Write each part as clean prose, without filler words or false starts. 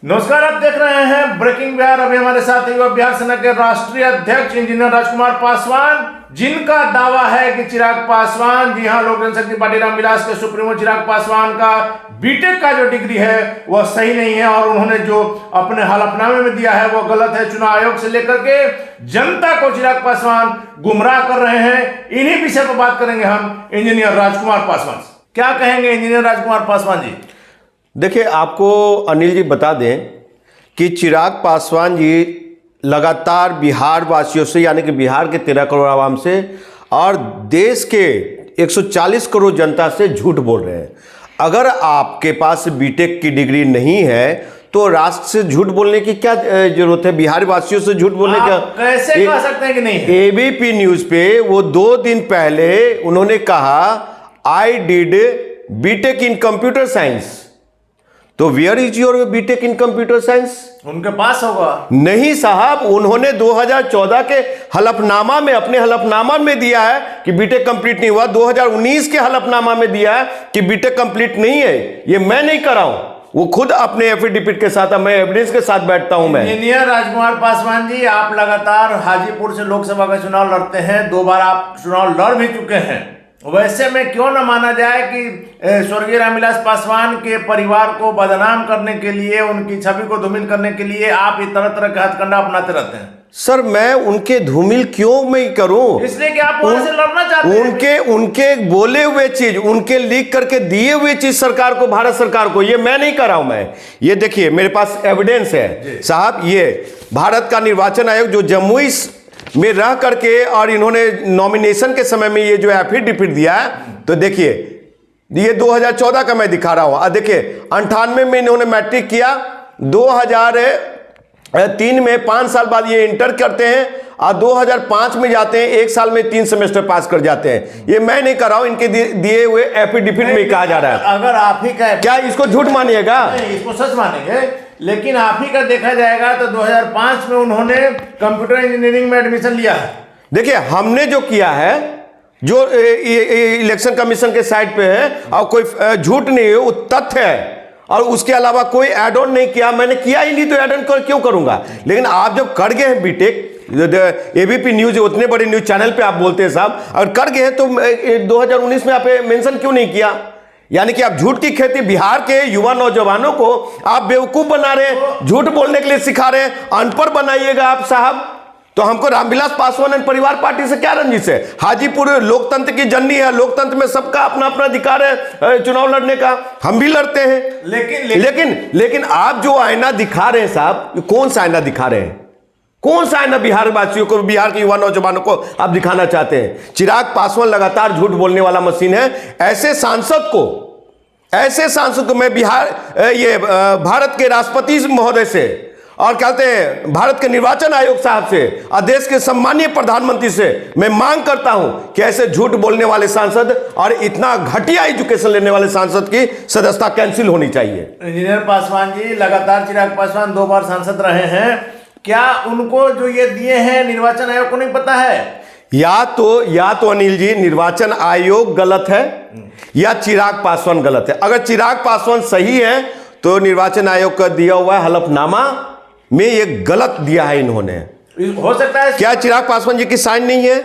नमस्कार, आप देख रहे हैं ब्रेकिंग बिहार। अभी हमारे साथ युवा बिहार सेना के राष्ट्रीय अध्यक्ष इंजीनियर राजकुमार पासवान, जिनका दावा है कि चिराग पासवान, जी हां, लोक जनशक्ति पार्टी रामविलास के सुप्रीमो चिराग पासवान का बीटेक का जो डिग्री है वह सही नहीं है और उन्होंने जो अपने हलफनामे में दिया है वो गलत है। चुनाव आयोग से लेकर के जनता को चिराग पासवान गुमराह कर रहे हैं। इन्हीं विषय पर बात करेंगे हम इंजीनियर राजकुमार पासवान। क्या कहेंगे इंजीनियर राजकुमार पासवान जी? देखिए, आपको अनिल जी बता दें कि चिराग पासवान जी लगातार बिहार वासियों से, यानी कि बिहार के 13 करोड़ आवाम से और देश के 140 करोड़ जनता से झूठ बोल रहे हैं। अगर आपके पास बीटेक की डिग्री नहीं है तो राष्ट्र से झूठ बोलने की क्या जरूरत है? बिहार वासियों से झूठ बोलने का कैसे कह सकते हैं कि नहीं है? एबीपी न्यूज पे वो 2 दिन पहले उन्होंने कहा I did BTech in computer science. तो where is your BTech in computer science? उनके पास होगा। नहीं साहब, उन्होंने 2014 के हलफनामा में, अपने हलफनामा में दिया है कि बीटेक कंप्लीट नहीं हुआ। 2019 के हलफनामा में दिया है कि बीटेक कंप्लीट नहीं है। ये मैं नहीं कर रहा हूं, वो खुद अपने एफिडेविट के साथ, मैं एविडेंस के साथ बैठता हूं। मैं इंजीनियर राजकुमार पासवान जी, आप लगातार हाजीपुर से लोकसभा का चुनाव लड़ते हैं, 2 बार आप चुनाव लड़ भी चुके हैं। वैसे में क्यों न माना जाए कि स्वर्गीय रामविलास पासवान के परिवार को बदनाम करने के लिए, उनकी छवि को धूमिल करने के लिए आप इस तरह तरह के हथकंडा अपनाते रहते हैं? सर, मैं उनके धूमिल क्यों मैं करूं? इसलिए कि आप वहां से लड़ना चाहते हैं। उनके बोले हुए चीज, उनके लीक करके दिए हुए चीज सरकार को, भारत सरकार को, ये मैं नहीं कर रहा हूं। मैं ये देखिए, मेरे पास एविडेंस है साहब। ये भारत का निर्वाचन आयोग जो जमुई में रह करके और इन्होंने नॉमिनेशन के समय में ये जो एफिडेविट दिया है, तो देखिए ये 2014 का मैं दिखा रहा हूं। देखिए 98 में इन्होंने मैट्रिक किया, 2003 में 5 साल बाद ये इंटर करते हैं और 2005 में जाते हैं, 1 साल में 3 सेमेस्टर पास कर जाते हैं। ये मैं नहीं कर रहा हूं, इनके दिए हुए एफिडेविट में कहा जा रहा है। अगर आप ही का, क्या इसको झूठ मानिएगा? इसको सच मानेंगे, लेकिन आप ही का देखा जाएगा तो 2005 में उन्होंने कंप्यूटर इंजीनियरिंग में एडमिशन लिया है। देखिए, हमने जो किया है, जो इलेक्शन कमीशन के साइट पे है, और कोई झूठ नहीं है, वो तथ्य है। और उसके अलावा कोई एड ऑन नहीं किया, मैंने किया ही नहीं तो एड ऑन क्यों करूंगा? लेकिन आप जब कर गए हैं बीटेक, एबीपी न्यूज, उतने बड़े न्यूज चैनल पे आप बोलते हैं साहब, और कर गए हैं तो 2019 में आप मेंशन क्यों नहीं किया? यानी कि आप झूठ की खेती, बिहार के युवा नौजवानों को आप बेवकूफ बना रहे हैं, झूठ बोलने के लिए सिखा रहे हैं। अनपढ़ बनाइएगा आप साहब। तो हमको रामविलास पासवान एंड परिवार पार्टी से क्या रंजिश है? हाजीपुर लोकतंत्र की जननी है, लोकतंत्र में सबका अपना अपना अधिकार है चुनाव लड़ने का, हम भी लड़ते हैं। लेकिन आप जो आईना दिखा रहे हैं साहब, कौन सा आईना दिखा रहे हैं? कौन सा आईना बिहार वासियों को, बिहार के युवा नौजवानों को आप दिखाना चाहते हैं? चिराग पासवान लगातार झूठ बोलने वाला मशीन है। ऐसे सांसद को मैं भारत के राष्ट्रपति महोदय से, और कहते हैं भारत के निर्वाचन आयोग साहब से और देश के सम्मानीय प्रधानमंत्री से मैं मांग करता हूं कि ऐसे झूठ बोलने वाले सांसद और इतना घटिया एजुकेशन लेने वाले सांसद की सदस्यता कैंसिल होनी चाहिए। इंजीनियर पासवान जी, लगातार चिराग पासवान 2 बार सांसद रहे हैं, क्या उनको जो ये दिए हैं निर्वाचन आयोग को नहीं पता है? या तो अनिल जी, निर्वाचन आयोग गलत है या चिराग पासवान गलत है। अगर चिराग पासवान सही है तो निर्वाचन आयोग का दिया हुआ हलफनामा में ये गलत दिया है इन्होंने। हो सकता है क्या चिराग पासवान जी की साइन नहीं है?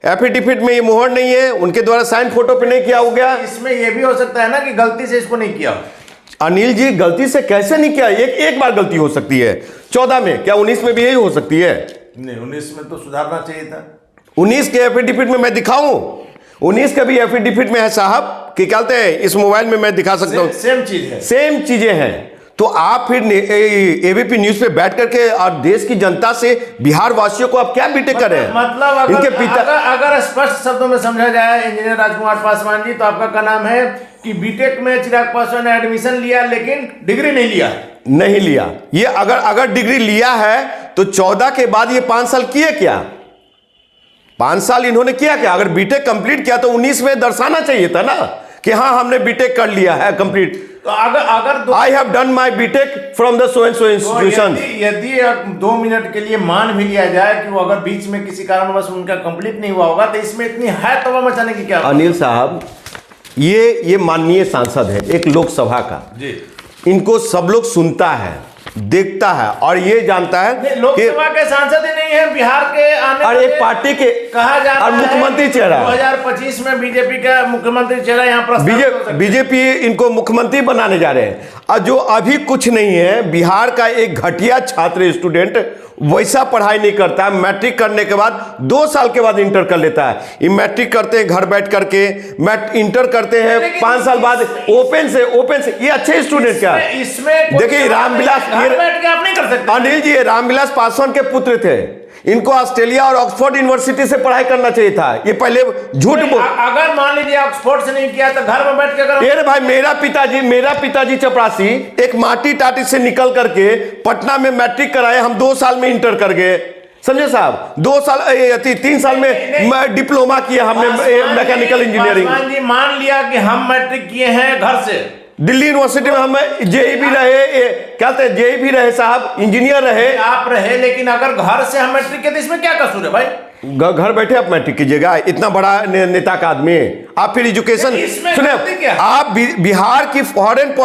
एफिडेविट में ये मोहर नहीं है, उनके द्वारा साइन फोटो पे नहीं किया हो गया? इसमें ये भी हो सकता है ना कि गलती से इसको नहीं किया। अनिल जी, गलती से कैसे नहीं किया? एक बार गलती हो सकती है 14 में, क्या 19 में भी यही हो सकती है? नहीं, 19 में तो सुधारना चाहिए था। 19 के एफिडेविट में मैं दिखाऊं? 19 का भी एफिडेविट में है साहब, कि कहते हैं इस मोबाइल में मैं दिखा सकता हूं। सेम चीज है, सेम चीजें हैं। तो आप फिर एबीपी न्यूज पे बैठ करके और देश की जनता से, बिहार वासियों को आप क्या बीटेक कर रहे हैं? मतलब इनके पिता, अगर स्पष्ट शब्दों में समझा जाए इंजीनियर राजकुमार पासवान जी, तो आपका क्या नाम है कि बीटेक में चिराग पासवान ने एडमिशन लिया लेकिन डिग्री नहीं लिया। ये अगर डिग्री लिया है तो 14 के बाद ये 5 साल किए क्या? 5 साल इन्होंने किया क्या? अगर बीटेक कंप्लीट किया तो 19 में दर्शाना चाहिए था ना कि हाँ, हमने बीटेक कर लिया है कंप्लीट। तो अगर I have done my BTech from the so and so institution. यदि 2 मिनट के लिए मान भी लिया जाए कि वो अगर बीच में किसी कारणवश उनका कंप्लीट नहीं हुआ होगा, तो इसमें इतनी है तबाह मचाने की क्या? अनिल साहब, ये माननीय सांसद है एक लोकसभा का जी, इनको सब लोग सुनता है, देखता है और ये जानता है कि लोकसभा के सांसद ही नहीं है बिहार के आने और एक पार्टी के कहा जा रहा और मुख्यमंत्री चेहरा 2025 में बीजेपी का मुख्यमंत्री चेहरा यहाँ पर बीजेपी इनको मुख्यमंत्री बनाने जा रहे हैं। और जो अभी कुछ नहीं है, बिहार का एक घटिया छात्र स्टूडेंट वैसा पढ़ाई नहीं करता है, मैट्रिक करने के बाद 2 साल के बाद इंटर कर लेता है। ये मैट्रिक करते हैं घर बैठ करके, इंटर करते हैं 5 साल बाद ओपन से ये अच्छे स्टूडेंट क्या है। इसमें देखिए रामविलास, बैठ के आप नहीं कर सकते। अनिल जी रामविलास पासवान के पुत्र थे, इनको ऑस्ट्रेलिया और ऑक्सफोर्ड यूनिवर्सिटी से पढ़ाई करना चाहिए था। ये पहले झूठ बोल, अगर मान लीजिए ऑक्सफोर्ड से नहीं किया तो घर में बैठ के अगर ये भाई मेरा पिताजी चपरासी एक माटी टाटी से निकल करके पटना में मैट्रिक कराए, हम 2 साल में इंटर कर गए, समझे साहब। 3 साल में डिप्लोमा किया हमने मैकेनिकल इंजीनियरिंग। मान लिया कि हम मैट्रिक किए हैं घर से, दिल्ली यूनिवर्सिटी में हम जेई भी रहे, क्या कहते हैं जेई भी रहे साहब, इंजीनियर रहे, आप रहे, लेकिन अगर घर से हम मैट्रिक किए तो इसमें क्या कसूर है भाई। घर बैठे आप मैट्रिक कीजिएगा, इतना बड़ा नेता का आदमी आप फिर एजुकेशन सुने। आप बिहार की फॉरेन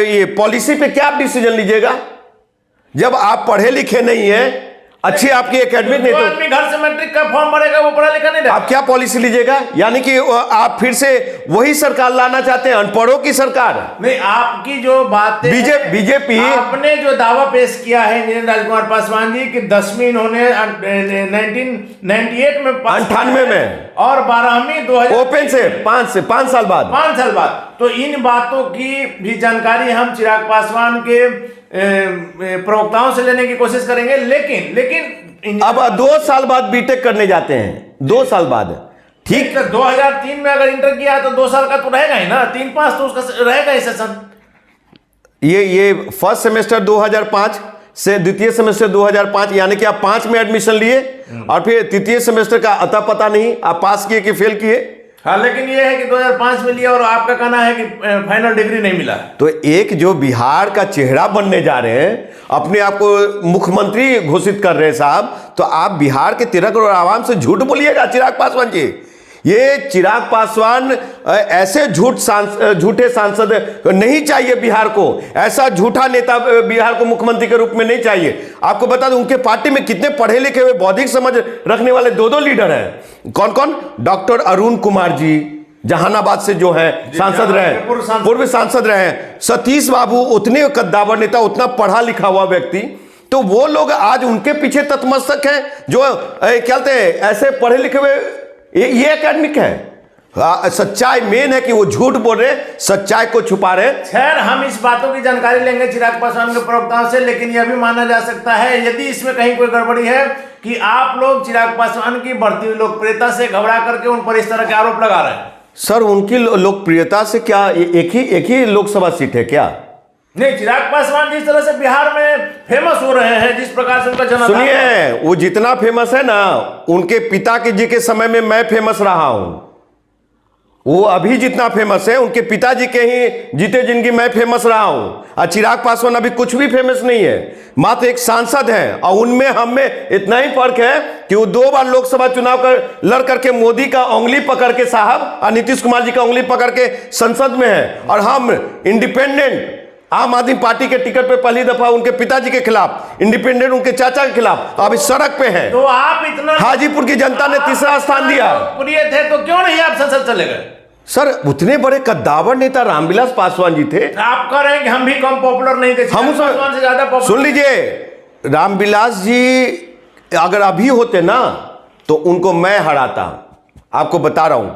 ये पॉलिसी पे क्या आप डिसीजन लीजिएगा जब आप पढ़े लिखे नहीं है, अच्छी आपकी एकेडमिक नहीं, तो आदमी घर से मैट्रिक का फॉर्म भरेगा वो पढ़ा लिखा नहीं रहेगा। आप क्या पॉलिसी लीजिएगा? यानी कि आप फिर से वही सरकार लाना चाहते हैं, अनपढ़ों की सरकार। नहीं, आपकी जो बातें बीजेपी आपने जो दावा पेश किया है इंजीनियर राजकुमार पासवान जी कि 10वीं इन्होंने 1998 में 98 में और 12वीं 2000 ओपन से 5 साल बाद। तो इन बातों की भी जानकारी हम चिराग पासवान के प्रवक्ताओं से लेने की कोशिश करेंगे, लेकिन अब 2 साल बाद बीटेक करने जाते हैं, 2 साल बाद, ठीक। तो 2003 में अगर इंटर किया है तो 2 साल का तो रहेगा ही ना, 3-5 तो उसका रहेगा ही सेशन। ये फर्स्ट सेमेस्टर 2005 से द्वितीय सेमेस्टर 2005, यानी कि आप 5 में एडमिशन लिए और फिर तृतीय सेमेस्टर का अता पता नहीं आप पास किए कि फेल किए। हाँ, लेकिन ये है कि 2005 में लिया और आपका कहना है कि फाइनल डिग्री नहीं मिला। तो एक जो बिहार का चेहरा बनने जा रहे हैं, अपने आप को मुख्यमंत्री घोषित कर रहे हैं साहब, तो आप बिहार के 13 करोड़ आवाम से झूठ बोलिएगा चिराग पासवान जी। ये चिराग पासवान ऐसे झूठे सांसद नहीं चाहिए बिहार को, ऐसा झूठा नेता बिहार को मुख्यमंत्री के रूप में नहीं चाहिए। आपको बता दूं उनके पार्टी में कितने पढ़े लिखे हुए बौद्धिक समझ रखने वाले 2 लीडर हैं। कौन कौन? डॉक्टर अरुण कुमार जी जहानाबाद से जो है सांसद रहे, पूर्व सांसद रहे। सतीश बाबू उतने कद्दावर नेता, उतना पढ़ा लिखा हुआ व्यक्ति, तो वो लोग आज उनके पीछे तत्मस्तक हैं जो क्या कहते हैं ऐसे पढ़े लिखे हुए। ये एकेडमिक है। सच्चाई मेन है कि वो झूठ बोल रहे, सच्चाई को छुपा रहे। खैर, हम इस बातों की जानकारी लेंगे चिराग पासवान के प्रवक्ताओं से, लेकिन यह भी माना जा सकता है यदि इसमें कहीं कोई गड़बड़ी है कि आप लोग चिराग पासवान की बढ़ती हुई लोकप्रियता से घबरा करके उन पर इस तरह के आरोप लगा रहे हैं। सर, उनकी लोकप्रियता से क्या एक ही लोकसभा सीट है क्या? नहीं, चिराग पासवान जिस तरह से बिहार में फेमस हो रहे हैं, जिस प्रकार से उनका जन्म, सुनिए, वो जितना फेमस है ना, उनके पिता के जी के समय में मैं फेमस रहा हूं। वो अभी जितना फेमस है, उनके पिताजी के ही जीते जिंदगी मैं फेमस रहा हूं। और चिराग पासवान अभी कुछ भी फेमस नहीं है, मात्र एक सांसद हैं। और उनमें हम में इतना ही फर्क है कि वो 2 बार लोकसभा चुनाव लड़ करके मोदी का उंगली पकड़ के साहब और नीतीश कुमार जी का उंगली पकड़ के संसद में है, और हम इंडिपेंडेंट आम आदमी पार्टी के टिकट पे पहली दफा उनके पिताजी के खिलाफ, इंडिपेंडेंट उनके चाचा के खिलाफ अभी सड़क पे हैं। तो आप इतना हाजीपुर की जनता ने 3रा स्थान दिया। प्रिय थे तो क्यों नहीं आप संसद चले गए? सर, उतने बड़े कद्दावर नेता रामविलास पासवान जी थे। आप कह रहे हैं कि हम भी कम पॉपुलर नहीं थे, हम पासवान से ज्यादा पॉपुलर। सुन लीजिए, रामविलास जी अगर अभी होते ना तो उनको मैं हराता, आपको बता रहा हूं।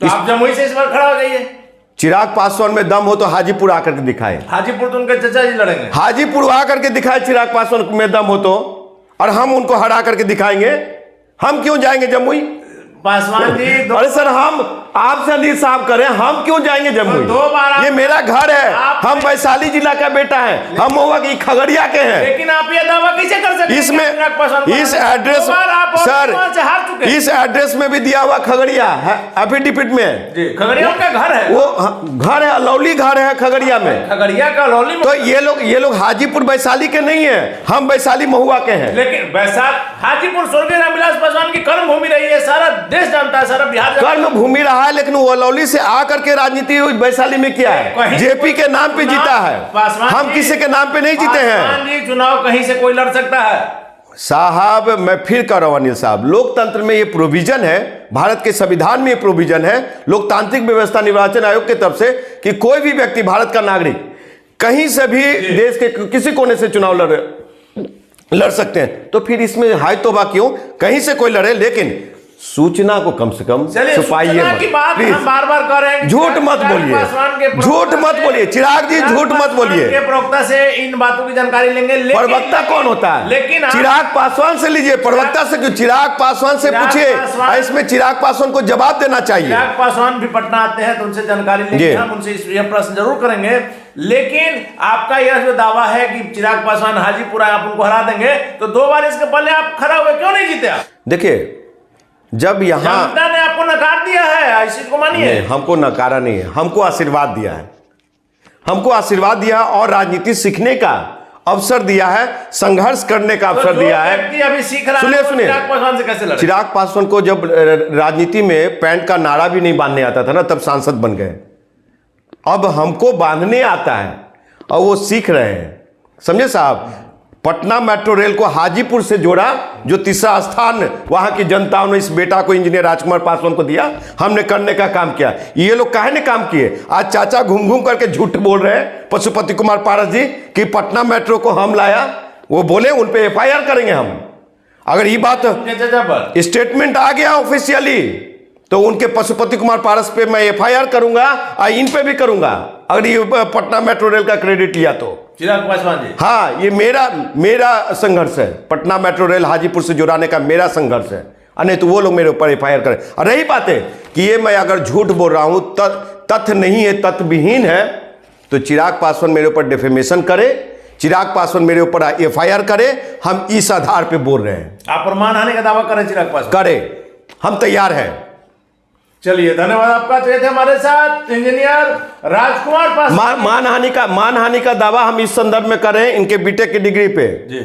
तो आप जमुई से इस बार खड़ा हो जाइए। चिराग पासवान में दम हो तो हाजीपुर आकर के दिखाए। हाजीपुर तो उनके चाचा जी लड़ेंगे। हाजीपुर आकर के दिखाए चिराग पासवान में दम हो तो, और हम उनको हरा करके दिखाएंगे। हम क्यों जाएंगे जमुई? पासवान जी अरे सर, हम आपसे इंसाफ करें, हम क्यों जाएंगे जमुई? 2 बार ये मेरा घर है, हम वैशाली जिला का बेटा है, हम महुआ की खगड़िया के हैं। लेकिन आप ये दावा कैसे कर सकते हैं? इसमें इस एड्रेस सर, इस एड्रेस में भी दिया हुआ खगड़िया है, एफिडेविट में। खगड़िया का घर है, वो घर है, अलौली घर है खगड़िया में, खगड़िया का अलौली। तो ये लोग हाजीपुर वैशाली के नहीं है, हम वैशाली महुआ के हैं। लेकिन वैशाली हाजीपुर स्वर्गीय रामविलास पासवान की कर्म भूमि रही है, सारा देश जानता है, सारा बिहार कर्म भूमि रहा है, लेकिन वो अलौली से आकर के राजनीति वैशाली में किया है, जेपी के नाम पे जीता है, हम किसी के नाम पे नहीं जीते हैं। चुनाव कहीं से कोई लड़ सकता है साहब, मैं फिर कह रहा हूं अनिल साहब, लोकतंत्र में ये प्रोविजन है, भारत के संविधान में ये प्रोविजन है, लोकतांत्रिक व्यवस्था निर्वाचन आयोग की तरफ से, कि कोई भी व्यक्ति भारत का नागरिक कहीं से भी देश के किसी कोने से चुनाव लड़ सकते हैं। तो फिर इसमें हाय तौबा क्यों, कहीं से कोई लड़े, लेकिन सूचना को कम से कम छुपाइए मत, प्लीज। बार कर रहे हैं, झूठ मत बोलिए, झूठ मत बोलिए चिराग जी, झूठ मत बोलिए। के प्रवक्ता से इन बातों की जानकारी लेंगे। प्रवक्ता कौन होता है? लेकिन चिराग पासवान से लीजिए, प्रवक्ता से क्यों? चिराग पासवान से पूछिए, इसमें चिराग पासवान को जवाब देना चाहिए। चिराग पासवान भी पटना आते हैं तो उनसे जानकारी लेंगे, हम उनसे यह प्रश्न जरूर करेंगे। लेकिन आपका यह जो दावा है कि चिराग पासवान हाजीपुर आप उनको हरा देंगे, तो 2 बार इसके पहले आप खड़ा हुए क्यों नहीं जीते? देखिए, जब यहाँ जनता ने आपको नकार दिया है, इस चीज को मानिए। हमको नकारा नहीं है, हमको आशीर्वाद दिया है, हमको आशीर्वाद दिया और राजनीति सीखने का अवसर दिया है, संघर्ष करने का अवसर दिया है। अभी सीख रहा सुनिए सुनिए, चिराग पासवान से कैसे लड़े? चिराग पासवान को जब राजनीति में पैंट का नारा भी नहीं बांधने आता था ना, तब सांसद बन गए। अब हमको बांधने आता है और वो सीख रहे हैं, समझे साहब। पटना मेट्रो रेल को हाजीपुर से जोड़ा, जो तीसरा स्थान वहां की जनताओं ने इस बेटा को, इंजीनियर राजकुमार पासवान को दिया, हमने करने का काम किया। ये लोग काहे ने काम किए? आज चाचा घूम घूम करके झूठ बोल रहे हैं, पशुपति कुमार पारस जी, कि पटना मेट्रो को हम लाया। वो बोले उन पे एफआईआर करेंगे हम। अगर ये बात स्टेटमेंट आ गया ऑफिशियली, तो उनके पशुपति कुमार पारस पे मैं एफआईआर करूंगा और इन पे भी करूंगा, अगर ये पटना मेट्रो रेल का क्रेडिट लिया तो। चिराग पासवान जी, हाँ, ये मेरा संघर्ष है, पटना मेट्रो रेल हाजीपुर से जुड़ाने का मेरा संघर्ष है। नहीं तो वो लोग मेरे ऊपर एफआईआर करें। और रही बात है कि ये मैं अगर झूठ बोल रहा हूं, तथ्य नहीं है, तथ्यविहीन है, तो चिराग पासवान मेरे ऊपर डिफेमेशन करे, चिराग पासवान मेरे ऊपर एफआईआर करे। हम इस आधार पे बोल रहे हैं। आप प्रमाण आने का दावा करें चिराग पासवान? करे, हम तैयार हैं। चलिए, धन्यवाद आपका। तो ये थे हमारे साथ इंजीनियर राजकुमार पासवान। मानहानि का दावा हम इस संदर्भ में करें, इनके बीटेक की डिग्री पे जी,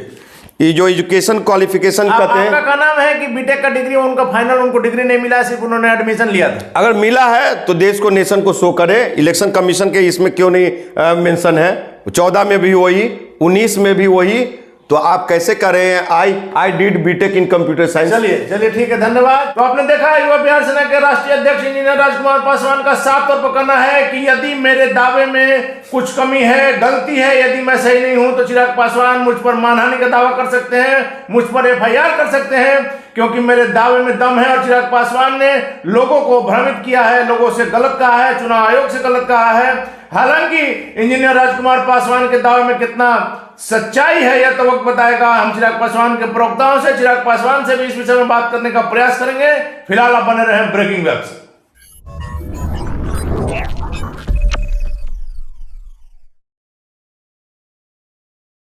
ये जो एजुकेशन क्वालिफिकेशन कहते हैं। आपका नाम है कि बीटेक का डिग्री उनका फाइनल, उनको डिग्री नहीं मिला, सिर्फ उन्होंने एडमिशन लिया था। अगर मिला है तो देश को, नेशन को शो करे। इलेक्शन कमीशन के इसमें क्यों नहीं मेंशन है? 14 में भी वही, 19 में भी वही, तो आप कैसे करें? I did BTech in computer science. चलिए ठीक है, धन्यवाद। तो आपने देखा, युवा बिहार सेना के राष्ट्रीय अध्यक्ष इंजीनियर राजकुमार पासवान का साफ तौर पर कहना है कि यदि मेरे दावे में कुछ कमी है, गलती है, यदि मैं सही नहीं हूं, तो चिराग पासवान मुझ पर मानहानि का दावा कर सकते हैं, मुझ पर एफआईआर कर सकते हैं, क्योंकि मेरे दावे में दम है। और चिराग पासवान ने लोगों को भ्रमित किया है, लोगों से गलत कहा है, चुनाव आयोग से गलत कहा है। हालांकि इंजीनियर राजकुमार पासवान के दावे में कितना सच्चाई है यह तो वक्त बताएगा। हम चिराग पासवान के प्रवक्ताओं से, चिराग पासवान से भी इस विषय में बात करने का प्रयास करेंगे। फिलहाल आप बने रहें ब्रेकिंग वेब से।